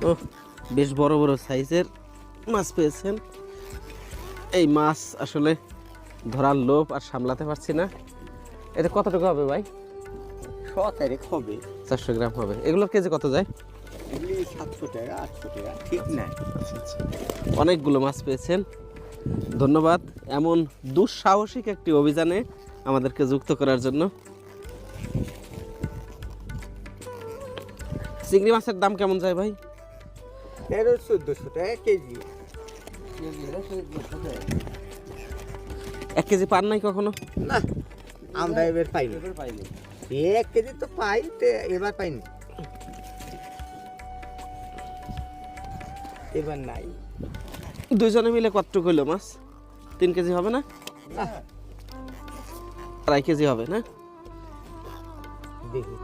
ও বেশ বড় বড় সাইজের মাছ পেয়েছেন। এই মাছ আসলে ধরার লোভ আর সামলাতে পারছি না। এটা কতটুকু হবে ভাই? 100 হবে, 400 গ্রাম হবে। এগুলোর কেজি কত যায়? এগুলি 700 টাকা 800 টাকা, ঠিক নাই। অনেকগুলো মাছ পেয়েছেন, ধন্যবাদ এমন দুঃসাহসিক একটি অভিযানে আমাদেরকে যুক্ত করার জন্য। চিংড়ি মাছের দাম কেমন যায় ভাই? এর 1400 টাকা কেজি। 1 কেজি পান নাই কখনো? না, আমরা এবার পাইনি। 1 কেজি তো পাই, এবার পাইনি, এবার নাই। দুইজনে মিলে কতটুকু হইলো মাছ? 3 কেজি হবে না? 2.5 কেজি হবে না? দেখি